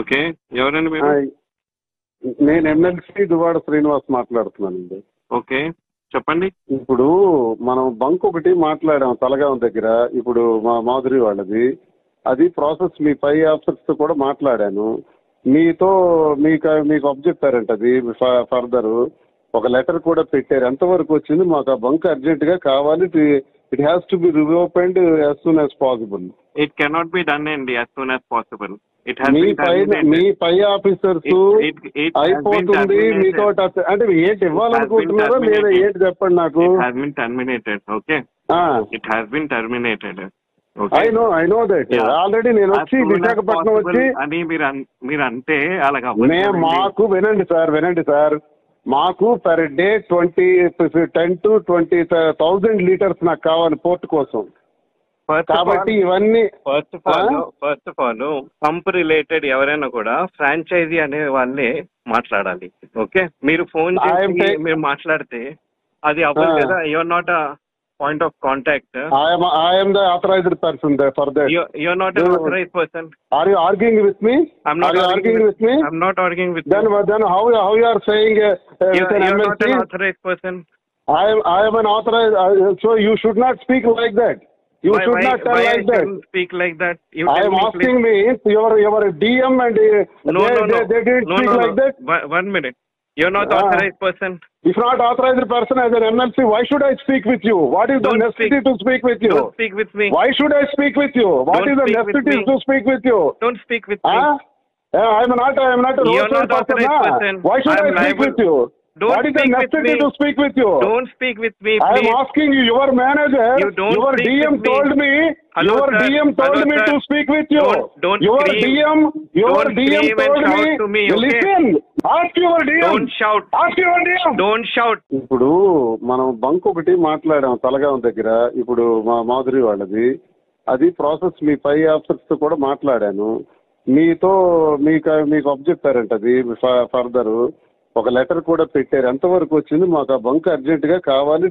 Okay. ఎవరండి మీరు? Hi. నేను ఎమ్మెల్సీ దువ్వాడ శ్రీనివాస్ మాట్లాడుతున్నానండి. ఓకే. చెప్పండి. ఇప్పుడు మనం బంక్ ఒకటి మాట్లాడాం తలగాం దగ్గర. ఇప్పుడు మా మాధురి వాళ్ళది. అది ప్రాసెస్ మీ పై ఆఫీసర్స్ తో కూడా మాట్లాడాను. మీకు అబ్జెక్టారంట అది ఫర్దర్ ఒక లెటర్ కూడా పెట్టారు. ఎంతవరకు వచ్చింది? మాకు ఆ బంక్ అర్జెంట్ గా కావాలి. It has to be reopened as soon as possible. It cannot be done అండి యాజ్ సూన్ యాజ్ పాసిబుల్. మీ పై ఆఫీసర్స్ అయిపోతుంది మీతో అంటే ఏంటి ఇవ్వాలనుకుంటున్నారో లేదా ఏంటి చెప్పండి నాకు. ఐ నో దట్ ఆల్రెడీ నేను వచ్చి విశాఖపట్నం వచ్చి అని మీరు అంటే అలాగా వినండి సార్ మాకు పర్ డే 10 to 20,000 లీటర్స్ నాకు కావాలి పోర్ట్ కోసం. కాబట్టి ఇవన్నీ first of all pump related ఎవరైనా కూడా ఫ్రాంచైజీ అనే వాళ్ళే మాట్లాడాలి. ఓకే, మీరు ఫోన్ చేసి మీరు మాట్లాడితే అది అవ్వదు కదా. Your not a point of contact. I am the authorized person there for that. You're not an authorized person. Are you arguing with me? I'm not arguing with me. I'm not arguing with then you. Then how you are saying you're not an authorized person. I am an authorized. So you should not speak like that. You should not tell like that. Speak like that. I am asking me, your DM and they didn't speak like that. 1 minute. You're not authorized person. If not authorized person as an MLC, why should I speak with you? What is the necessity to speak with you? Don't speak with me. Why should I speak with you? What is the necessity to speak with you? Don't speak with me. I am not a roadside person. Why should I speak with you? What is the necessity to speak with you? Don't speak with me, please. I am asking you, your manager, your DM told me, your DM told me to speak with you. Your DM told me, listen, ask your DM. Don't shout. Ask your DM. Don't shout. ఇప్పుడు మనం bunk ఒకటి మాట్లాడాం తలగాం దగ్గర. ఇప్పుడు మా మాధురి వాళ్ళది. అది process మీ పై ఆఫీసర్స్ తో కూడా మాట్లాడాను. మీకు అబ్జెక్టారంట అది ఫర్దర్ ఒక లెటర్ కూడా పెట్టారు. ఎంతవరకు వచ్చింది? మాకు ఆ బంక్ అర్జెంట్ గా కావాలి.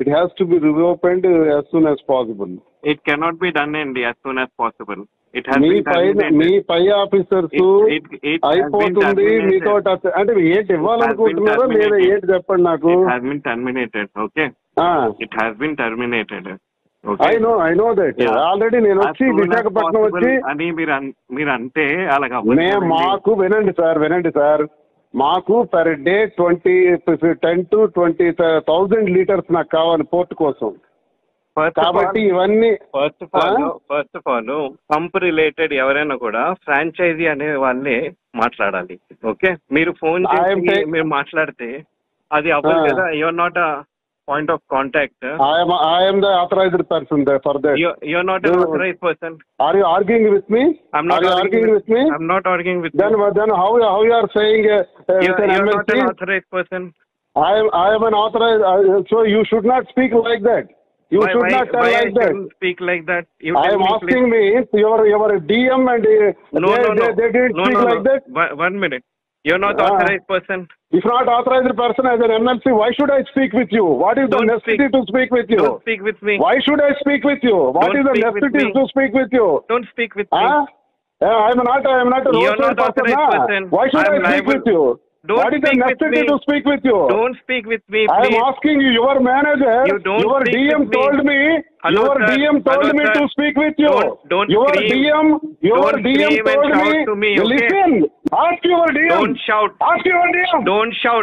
It has to be reopened as soon as possible. It cannot be done అండి యాజ్ సూన్ యాజ్ పాసిబుల్. మీ పై ఆఫీసర్స్ అయిపోతుంది మీతో అంటే ఏంటి ఇవ్వాలనుకుంటున్నారో లేదా ఏంటి చెప్పండి నాకు. ఐ నో దట్ ఆల్రెడీ నేను వచ్చి విశాఖపట్నం వచ్చి అని మీరు అంటే అలాగా వినండి సార్ మాకు పర్ డే 10 to 20,000 లీటర్స్ నాకు కావాలి పోర్ట్ కోసం. కాబట్టి ఇవన్నీ first of all pump related ఎవరైనా కూడా ఫ్రాంచైజీ అనే వాళ్ళే మాట్లాడాలి. ఓకే, మీరు ఫోన్ చేసి మీరు మాట్లాడితే అది అవ్వదు కదా. Your not a point of contact. I am the authorized person there for that. You're not an authorized person. Are you arguing with me? I'm not arguing with me. I'm not arguing with you. Then how you are saying you're not an authorized person. I am an authorized. So you should not speak like that. You should not tell like that. Speak like that. I am asking me, your DM and they didn't speak like that. 1 minute. You're not authorized person. If not authorized person as an MLC, why should I speak with you? What is the necessity to speak with you? Don't speak with me. Why should I speak with you? What is the necessity to speak with you? Don't speak with me. I am not a roadside person. Why should I speak with you? What is the necessity to speak with you? Don't speak with me, please. I am asking you, your manager, your DM told me, to speak with you. Your DM told me, listen, ask your DM. Don't shout. Ask your DM. Don't shout.